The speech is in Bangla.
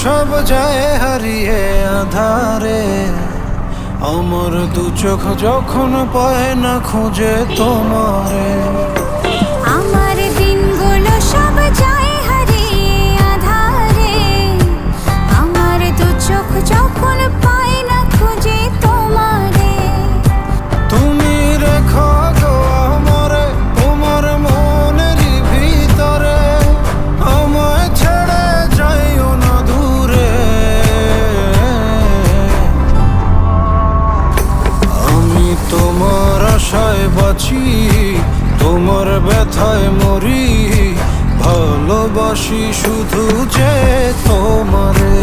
সব যায় হারিয়ে আধারে, আমার দু চোখ যখন পায় না খুঁজে তোমারে। আমার দিনগুলো সব যায় হারিয়ে আঁধারে, আমার দু চোখ যখন পায় না খুঁজে তোমারে। তুমি রেখো গো আমারে তোমার মনেরই ভিতরে, আমায় ছেড়ে যাইও না দূরে। আমি তোমার আশায় বাঁচি, তোমার ব্যথায় মরি, ভালোবাসি শুধু যে তোমারে।